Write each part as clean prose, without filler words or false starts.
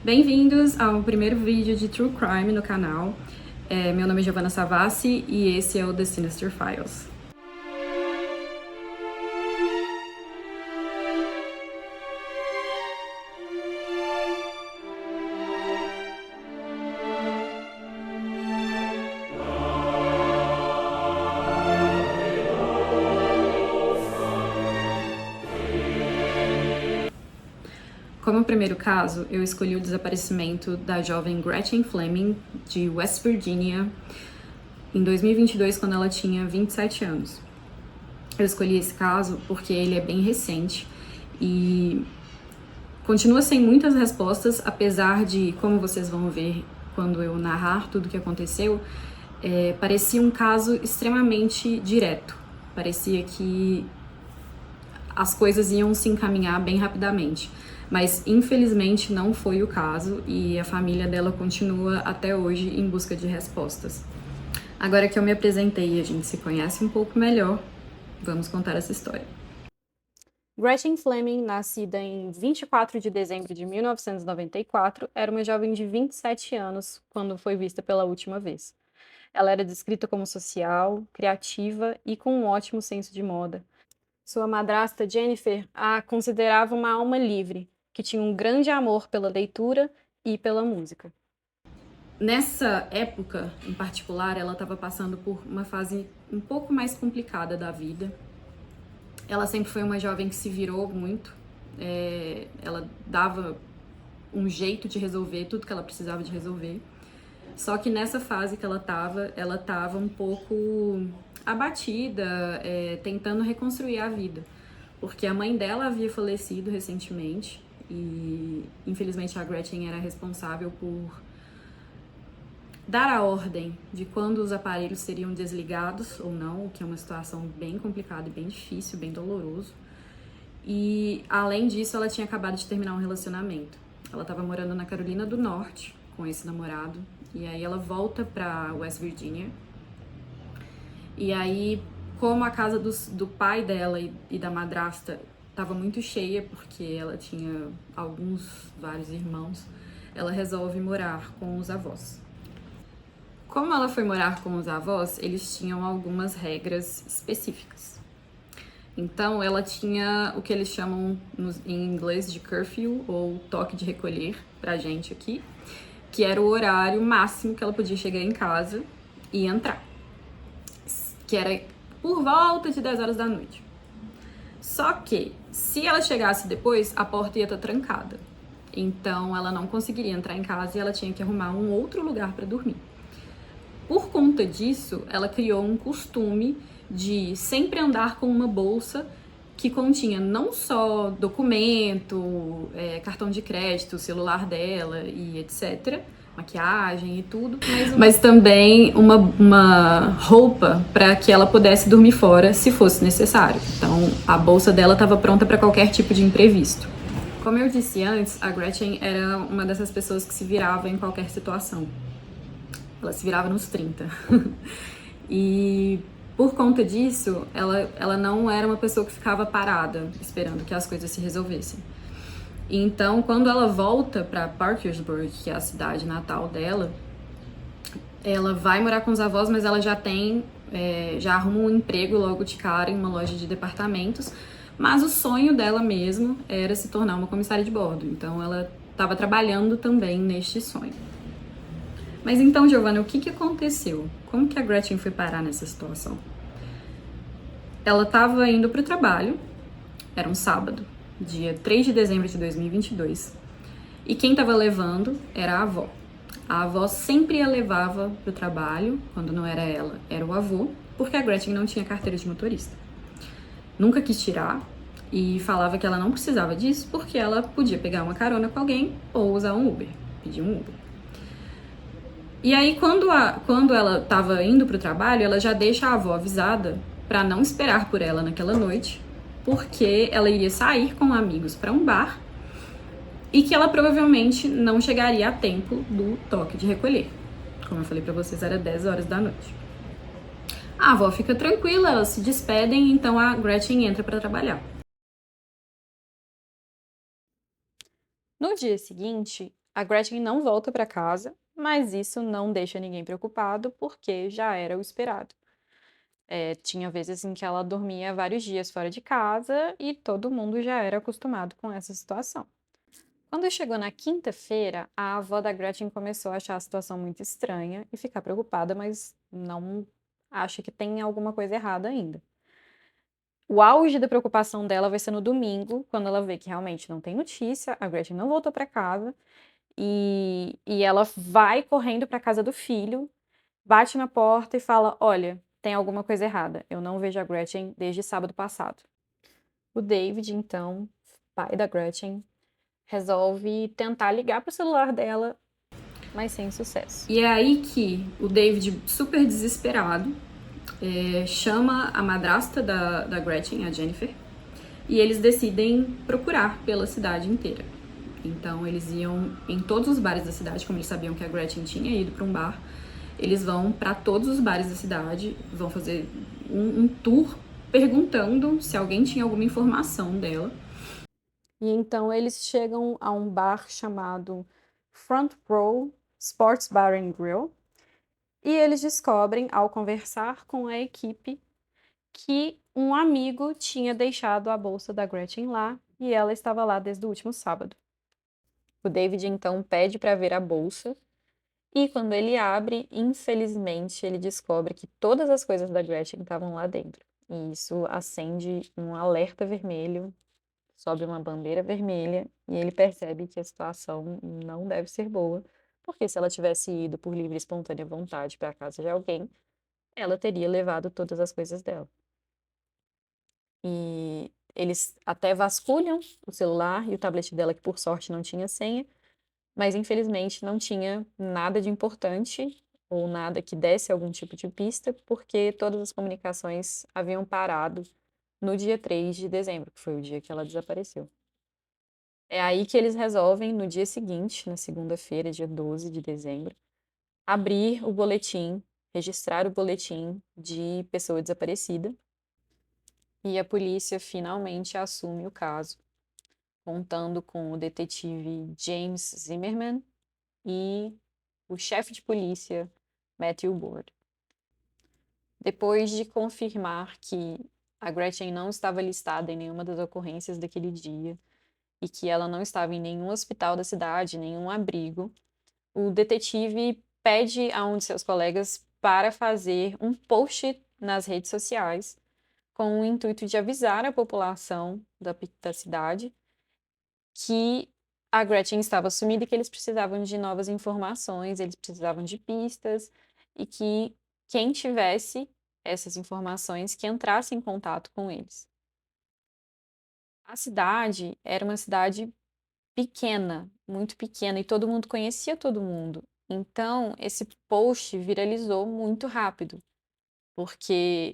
Bem-vindos ao primeiro vídeo de True Crime no canal. Meu nome é Giovanna Savassi e esse é o The Sinister Files. Como primeiro caso, eu escolhi o desaparecimento da jovem Gretchen Fleming, de West Virginia, em 2022, quando ela tinha 27 anos. Eu escolhi esse caso porque ele é bem recente e continua sem muitas respostas, apesar de, como vocês vão ver quando eu narrar tudo o que aconteceu, parecia um caso extremamente direto. Parecia que as coisas iam se encaminhar bem rapidamente. Mas, infelizmente, não foi o caso e a família dela continua até hoje em busca de respostas. Agora que eu me apresentei e a gente se conhece um pouco melhor, vamos contar essa história. Gretchen Fleming, nascida em 24 de dezembro de 1994, era uma jovem de 27 anos quando foi vista pela última vez. Ela era descrita como social, criativa e com um ótimo senso de moda. Sua madrasta Jennifer a considerava uma alma livre, que tinha um grande amor pela leitura e pela música. Nessa época, em particular, ela estava passando por uma fase um pouco mais complicada da vida. Ela sempre foi uma jovem que se virou muito, ela dava um jeito de resolver tudo que ela precisava de resolver. Só que nessa fase que ela estava um pouco abatida, tentando reconstruir a vida. Porque a mãe dela havia falecido recentemente e, infelizmente, a Gretchen era responsável por dar a ordem de quando os aparelhos seriam desligados ou não, o que é uma situação bem complicada e bem difícil, bem doloroso. E, além disso, ela tinha acabado de terminar um relacionamento. Ela estava morando na Carolina do Norte com esse namorado, e aí ela volta para West Virginia. E aí, como a casa do pai dela e da madrasta estava muito cheia, porque ela tinha vários irmãos, ela resolve morar com os avós. Como ela foi morar com os avós, eles tinham algumas regras específicas. Então, ela tinha o que eles chamam em inglês de curfew, ou toque de recolher, pra gente aqui, que era o horário máximo que ela podia chegar em casa e entrar, que era por volta de 10 horas da noite. Só que, se ela chegasse depois, a porta ia estar trancada. Então, ela não conseguiria entrar em casa e ela tinha que arrumar um outro lugar para dormir. Por conta disso, ela criou um costume de sempre andar com uma bolsa que continha não só documento, cartão de crédito, celular dela e etc., maquiagem e tudo, mas também uma roupa para que ela pudesse dormir fora se fosse necessário. Então, a bolsa dela estava pronta para qualquer tipo de imprevisto. Como eu disse antes, a Gretchen era uma dessas pessoas que se virava em qualquer situação. Ela se virava nos 30. E por conta disso, ela não era uma pessoa que ficava parada, esperando que as coisas se resolvessem. Então, quando ela volta para Parkersburg, que é a cidade natal dela, ela vai morar com os avós, mas ela já arruma um emprego logo de cara em uma loja de departamentos. Mas o sonho dela mesmo era se tornar uma comissária de bordo. Então, ela estava trabalhando também neste sonho. Mas então, Giovanna, o que aconteceu? Como que a Gretchen foi parar nessa situação? Ela estava indo para o trabalho, era um sábado, dia 3 de dezembro de 2022, e quem estava levando era a avó. A avó sempre a levava para o trabalho, quando não era ela, era o avô, porque a Gretchen não tinha carteira de motorista. Nunca quis tirar e falava que ela não precisava disso porque ela podia pegar uma carona com alguém ou usar um Uber, pedir um Uber. E aí, quando ela estava indo para o trabalho, ela já deixa a avó avisada para não esperar por ela naquela noite, porque ela iria sair com amigos para um bar e que ela provavelmente não chegaria a tempo do toque de recolher. Como eu falei para vocês, era 10 horas da noite. A avó fica tranquila, elas se despedem, então a Gretchen entra para trabalhar. No dia seguinte, A Gretchen não volta para casa, mas isso não deixa ninguém preocupado, porque já era o esperado. Tinha vezes em que ela dormia vários dias fora de casa e todo mundo já era acostumado com essa situação. Quando chegou na quinta-feira, a avó da Gretchen começou a achar a situação muito estranha e ficar preocupada, mas não acha que tem alguma coisa errada ainda. O auge da preocupação dela vai ser no domingo, quando ela vê que realmente não tem notícia, a Gretchen não voltou para casa e ela vai correndo para casa do filho, bate na porta e fala: Olha, tem alguma coisa errada. Eu não vejo a Gretchen desde sábado passado. O David, então, pai da Gretchen, resolve tentar ligar para o celular dela, mas sem sucesso. E é aí que o David, super desesperado, chama a madrasta da Gretchen, a Jennifer, e eles decidem procurar pela cidade inteira. Então eles iam em todos os bares da cidade, como eles sabiam que a Gretchen tinha ido para um bar. Eles vão para todos os bares da cidade, vão fazer um tour perguntando se alguém tinha alguma informação dela. E então eles chegam a um bar chamado Front Row Sports Bar and Grill, e eles descobrem, ao conversar com a equipe, que um amigo tinha deixado a bolsa da Gretchen lá e ela estava lá desde o último sábado. O David então pede para ver a bolsa e quando ele abre, infelizmente, ele descobre que todas as coisas da Gretchen estavam lá dentro. E isso acende um alerta vermelho, sobe uma bandeira vermelha e ele percebe que a situação não deve ser boa, porque se ela tivesse ido por livre e espontânea vontade para a casa de alguém, ela teria levado todas as coisas dela. E eles até vasculham o celular e o tablet dela, que por sorte não tinha senha, mas infelizmente não tinha nada de importante ou nada que desse algum tipo de pista, porque todas as comunicações haviam parado no dia 3 de dezembro, que foi o dia que ela desapareceu. É aí que eles resolvem, no dia seguinte, na segunda-feira, dia 12 de dezembro, abrir o boletim, registrar o boletim de pessoa desaparecida. E a polícia finalmente assume o caso, contando com o detetive James Zimmerman e o chefe de polícia Matthew Ward. Depois de confirmar que a Gretchen não estava listada em nenhuma das ocorrências daquele dia e que ela não estava em nenhum hospital da cidade, nenhum abrigo, o detetive pede a um de seus colegas para fazer um post nas redes sociais com o intuito de avisar a população da cidade que a Gretchen estava sumida e que eles precisavam de novas informações, eles precisavam de pistas e que quem tivesse essas informações que entrasse em contato com eles. A cidade era uma cidade pequena, muito pequena, e todo mundo conhecia todo mundo. Então, esse post viralizou muito rápido, porque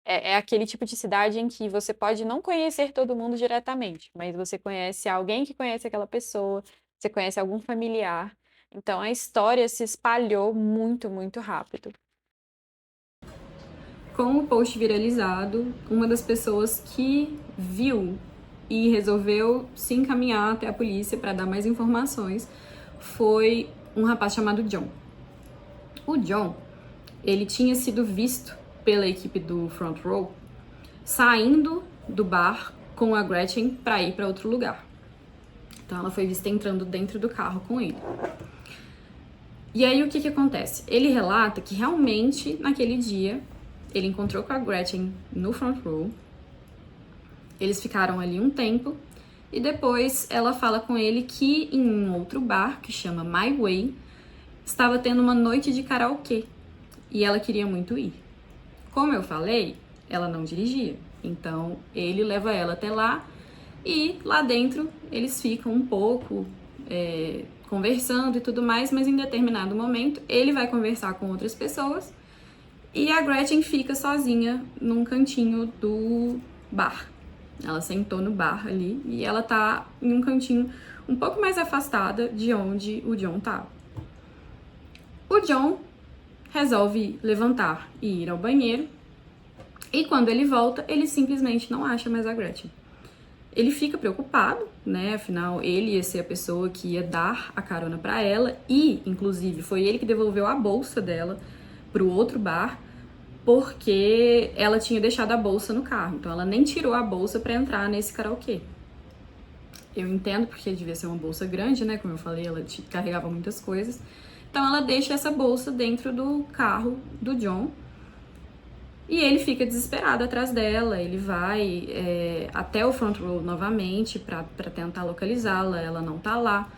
é aquele tipo de cidade em que você pode não conhecer todo mundo diretamente, mas você conhece alguém que conhece aquela pessoa, você conhece algum familiar. Então, a história se espalhou muito, muito rápido. Com o post viralizado, uma das pessoas que viu e resolveu se encaminhar até a polícia para dar mais informações foi um rapaz chamado John. O John, ele tinha sido visto pela equipe do Front Row saindo do bar com a Gretchen para ir para outro lugar. Então ela foi vista entrando dentro do carro com ele. E aí o que acontece? Ele relata que realmente naquele dia ele encontrou com a Gretchen no Front Row. Eles ficaram ali um tempo e depois ela fala com ele que em um outro bar, que chama My Way, estava tendo uma noite de karaokê e ela queria muito ir. Como eu falei, ela não dirigia, então ele leva ela até lá e lá dentro eles ficam um pouco conversando e tudo mais, mas em determinado momento ele vai conversar com outras pessoas e a Gretchen fica sozinha num cantinho do bar. Ela sentou no bar ali e ela tá em um cantinho um pouco mais afastada de onde o John tá. O John resolve levantar e ir ao banheiro e quando ele volta, ele simplesmente não acha mais a Gretchen. Ele fica preocupado, né? Afinal, ele ia ser a pessoa que ia dar a carona para ela e, inclusive, foi ele que devolveu a bolsa dela pro outro bar, porque ela tinha deixado a bolsa no carro. Então, ela nem tirou a bolsa para entrar nesse karaokê. Eu entendo porque devia ser uma bolsa grande, né? Como eu falei, ela carregava muitas coisas. Então, ela deixa essa bolsa dentro do carro do John. E ele fica desesperado atrás dela, ele vai até o front row novamente para tentar localizá-la, ela não tá lá.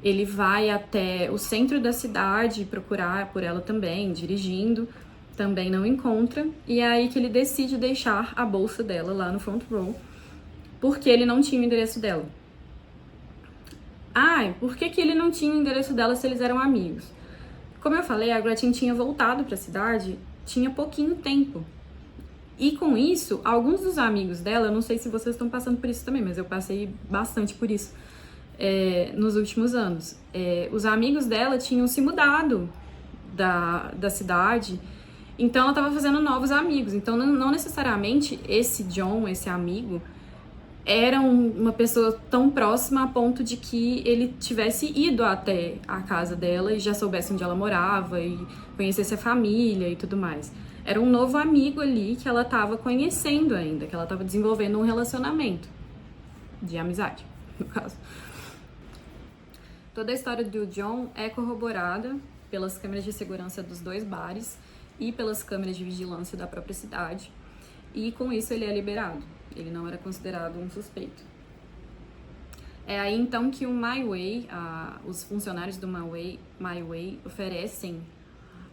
Ele vai até o centro da cidade procurar por ela também, dirigindo, também não encontra. E é aí que ele decide deixar a bolsa dela lá no front row, porque ele não tinha o endereço dela. Por que ele não tinha o endereço dela se eles eram amigos? Como eu falei, a Gretchen tinha voltado para a cidade, tinha pouquinho tempo. E com isso, alguns dos amigos dela, eu não sei se vocês estão passando por isso também, mas eu passei bastante por isso nos últimos anos. Os amigos dela tinham se mudado da cidade, então ela estava fazendo novos amigos. Então, não necessariamente esse John, esse amigo, era uma pessoa tão próxima a ponto de que ele tivesse ido até a casa dela e já soubesse onde ela morava e conhecesse a família e tudo mais. Era um novo amigo ali que ela estava conhecendo ainda, que ela estava desenvolvendo um relacionamento de amizade, no caso. Toda a história do John é corroborada pelas câmeras de segurança dos dois bares e pelas câmeras de vigilância da própria cidade. E com isso ele é liberado. Ele não era considerado um suspeito. É aí então que o My Way, os funcionários do My Way oferecem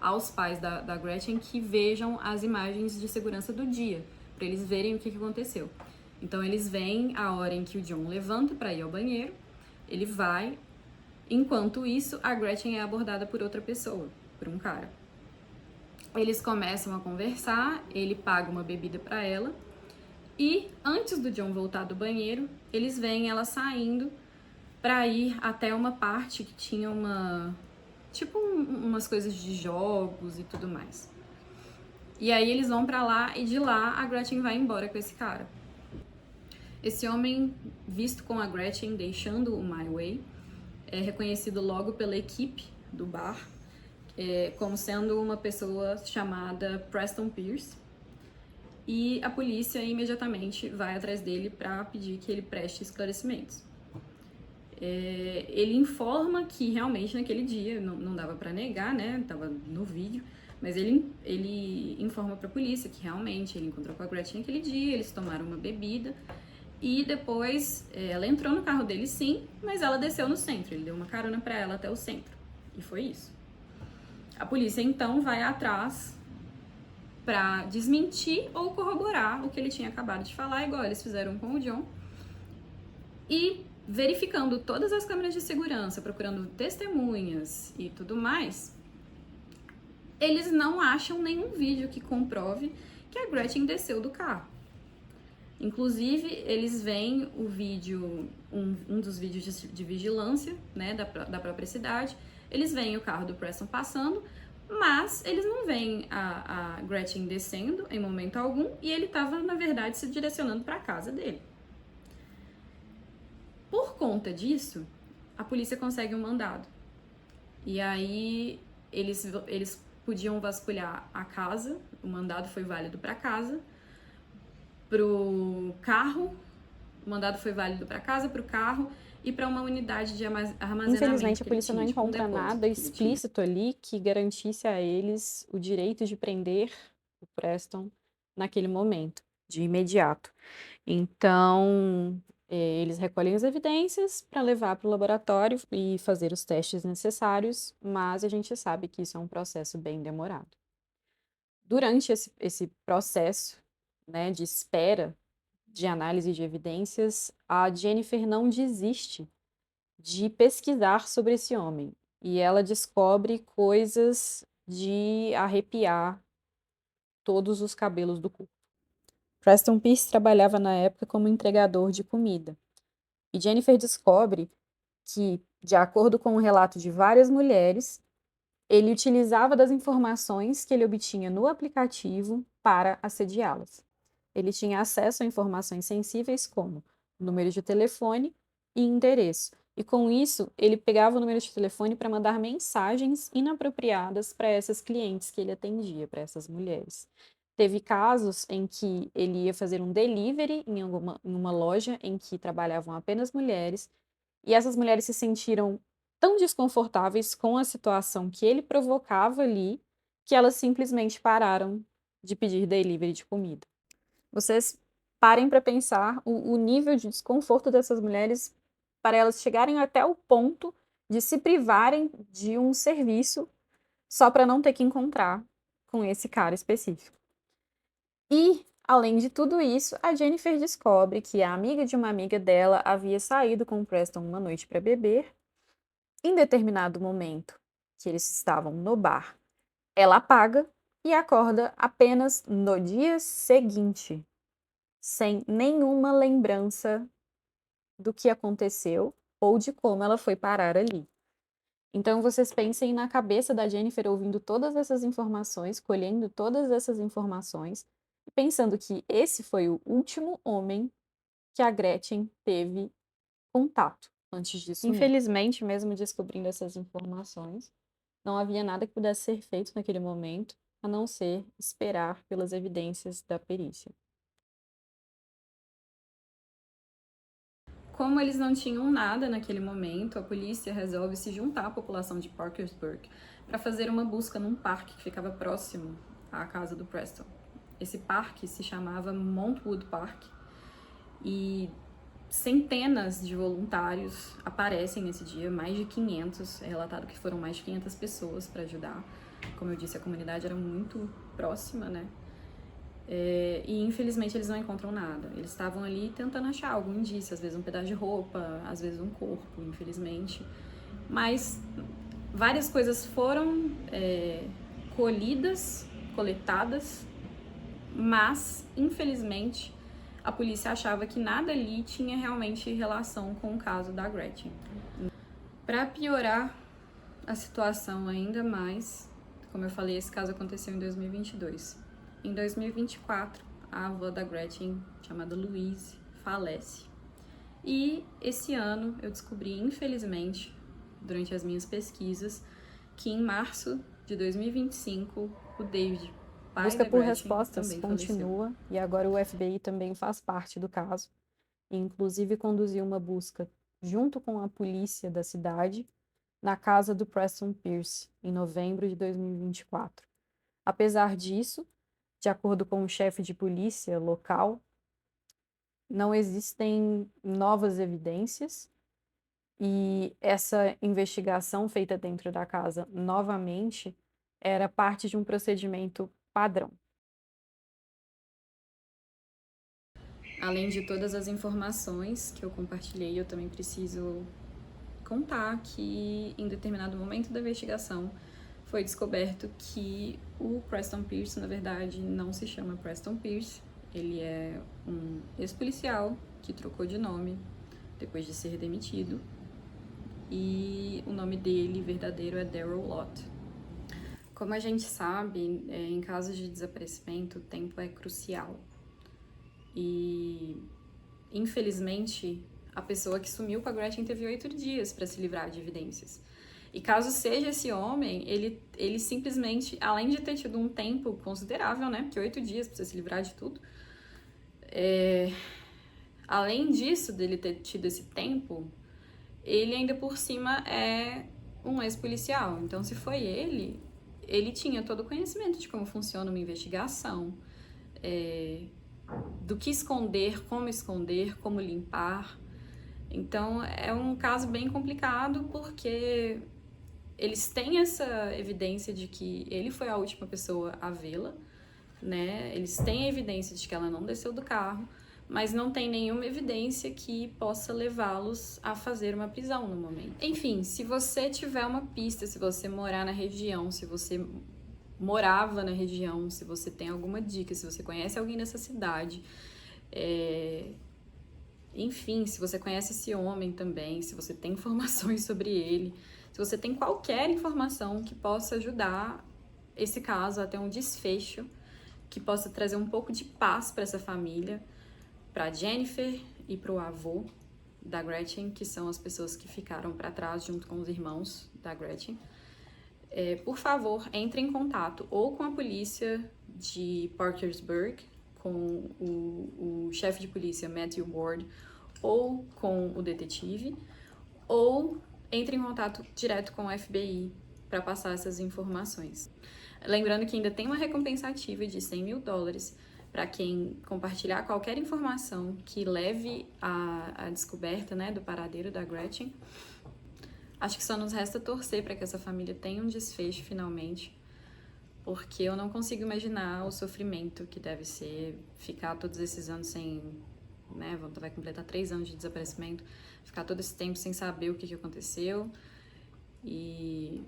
aos pais da Gretchen que vejam as imagens de segurança do dia, para eles verem o que aconteceu. Então eles veem a hora em que o John levanta para ir ao banheiro, ele vai, enquanto isso a Gretchen é abordada por outra pessoa, por um cara. Eles começam a conversar, ele paga uma bebida para ela e antes do John voltar do banheiro, eles veem ela saindo para ir até uma parte que tinha umas coisas de jogos e tudo mais. E aí eles vão para lá e de lá a Gretchen vai embora com esse cara. Esse homem, visto com a Gretchen deixando o My Way, é reconhecido logo pela equipe do bar como sendo uma pessoa chamada Preston Pierce. E a polícia imediatamente vai atrás dele para pedir que ele preste esclarecimentos. Ele informa que realmente naquele dia, não dava para negar, né, tava no vídeo, mas ele informa para a polícia que realmente ele encontrou com a Gretchen naquele dia, eles tomaram uma bebida e depois ela entrou no carro dele sim, mas ela desceu no centro, ele deu uma carona para ela até o centro e foi isso. A polícia então vai atrás para desmentir ou corroborar o que ele tinha acabado de falar, igual eles fizeram com o John. E verificando todas as câmeras de segurança, procurando testemunhas e tudo mais, eles não acham nenhum vídeo que comprove que a Gretchen desceu do carro. Inclusive, eles veem o vídeo, um dos vídeos de vigilância, né, da própria cidade, eles veem o carro do Preston passando, mas eles não veem a Gretchen descendo em momento algum e ele estava, na verdade, se direcionando para a casa dele. Por conta disso, a polícia consegue um mandado. E aí eles podiam vasculhar a casa, o mandado foi válido para a casa, pro carro, o mandado foi válido para casa, para o carro e para uma unidade de armazenamento. Infelizmente, a polícia não encontra nada explícito ali que garantisse a eles o direito de prender o Preston naquele momento, de imediato. Então, eles recolhem as evidências para levar para o laboratório e fazer os testes necessários, mas a gente sabe que isso é um processo bem demorado. Durante esse processo, né, de espera de análise de evidências, a Jennifer não desiste de pesquisar sobre esse homem. E ela descobre coisas de arrepiar todos os cabelos do corpo. Preston Pierce trabalhava na época como entregador de comida. E Jennifer descobre que, de acordo com o relato de várias mulheres, ele utilizava das informações que ele obtinha no aplicativo para assediá-las. Ele tinha acesso a informações sensíveis como número de telefone e endereço. E com isso, ele pegava o número de telefone para mandar mensagens inapropriadas para essas clientes que ele atendia, para essas mulheres. Teve casos em que ele ia fazer um delivery em uma loja em que trabalhavam apenas mulheres, e essas mulheres se sentiram tão desconfortáveis com a situação que ele provocava ali, que elas simplesmente pararam de pedir delivery de comida. Vocês parem para pensar o nível de desconforto dessas mulheres para elas chegarem até o ponto de se privarem de um serviço só para não ter que encontrar com esse cara específico. E, além de tudo isso, a Jennifer descobre que a amiga de uma amiga dela havia saído com o Preston uma noite para beber. Em determinado momento que eles estavam no bar, ela apaga e acorda apenas no dia seguinte, sem nenhuma lembrança do que aconteceu ou de como ela foi parar ali. Então vocês pensem na cabeça da Jennifer ouvindo todas essas informações, colhendo todas essas informações e pensando que esse foi o último homem que a Gretchen teve contato antes disso. Infelizmente, mesmo descobrindo essas informações, não havia nada que pudesse ser feito naquele momento, a não ser esperar pelas evidências da perícia. Como eles não tinham nada naquele momento, a polícia resolve se juntar à população de Parkersburg para fazer uma busca num parque que ficava próximo à casa do Preston. Esse parque se chamava Montwood Park e centenas de voluntários aparecem nesse dia, mais de 500, é relatado que foram mais de 500 pessoas para ajudar. Como eu disse, a comunidade era muito próxima, né? E infelizmente eles não encontram nada. Eles estavam ali tentando achar algum indício, às vezes um pedaço de roupa, às vezes um corpo, infelizmente. Mas várias coisas foram coletadas, mas infelizmente a polícia achava que nada ali tinha realmente relação com o caso da Gretchen. Para piorar a situação ainda mais, como eu falei, esse caso aconteceu em 2022. Em 2024, a avó da Gretchen, chamada Louise, falece. E esse ano eu descobri, infelizmente, durante as minhas pesquisas, que em março de 2025, o David, a busca por respostas continua faleceu. E agora o FBI também faz parte do caso. E inclusive conduziu uma busca junto com a polícia da cidade na casa do Preston Pierce, em novembro de 2024. Apesar disso, de acordo com o chefe de polícia local, não existem novas evidências e essa investigação feita dentro da casa novamente era parte de um procedimento padrão. Além de todas as informações que eu compartilhei, eu também preciso contar que em determinado momento da investigação foi descoberto que o Preston Pierce, na verdade, não se chama Preston Pierce. Ele é um ex-policial que trocou de nome depois de ser demitido. E o nome dele verdadeiro é Daryl Lott. Como a gente sabe, em casos de desaparecimento, o tempo é crucial. E, infelizmente, a pessoa que sumiu com a Gretchen teve 8 dias para se livrar de evidências. E caso seja esse homem, ele simplesmente, além de ter tido um tempo considerável, né? Porque 8 dias para você se livrar de tudo. Além disso, dele ter tido esse tempo, ele ainda por cima é um ex-policial. Então, se foi ele tinha todo o conhecimento de como funciona uma investigação, do que esconder, como limpar. Então, é um caso bem complicado porque eles têm essa evidência de que ele foi a última pessoa a vê-la, né? Eles têm a evidência de que ela não desceu do carro, mas não tem nenhuma evidência que possa levá-los a fazer uma prisão no momento. Enfim, se você tiver uma pista, se você morar na região, se você morava na região, se você tem alguma dica, se você conhece alguém nessa cidade, enfim, se você conhece esse homem também, se você tem informações sobre ele, se você tem qualquer informação que possa ajudar esse caso a ter um desfecho, que possa trazer um pouco de paz para essa família, para Jennifer e pro avô da Gretchen, que são as pessoas que ficaram para trás junto com os irmãos da Gretchen. Por favor, entre em contato ou com a polícia de Parkersburg, com o chefe de polícia Matthew Ward, ou com o detetive, ou entre em contato direto com o FBI para passar essas informações. Lembrando que ainda tem uma recompensa ativa de $100 mil para quem compartilhar qualquer informação que leve à descoberta, né, do paradeiro da Gretchen. Acho que só nos resta torcer para que essa família tenha um desfecho finalmente, porque eu não consigo imaginar o sofrimento que deve ser ficar todos esses anos sem, né, vai completar 3 anos de desaparecimento, ficar todo esse tempo sem saber o que aconteceu e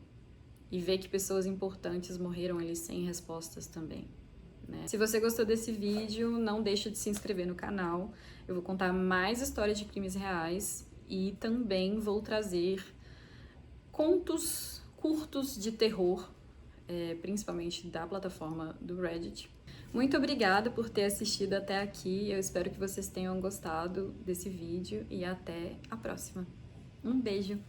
ver que pessoas importantes morreram ali sem respostas também, né? Se você gostou desse vídeo, não deixe de se inscrever no canal. Eu vou contar mais histórias de crimes reais e também vou trazer contos curtos de terror, principalmente da plataforma do Reddit. Muito obrigada por ter assistido até aqui. Eu espero que vocês tenham gostado desse vídeo e até a próxima. Um beijo!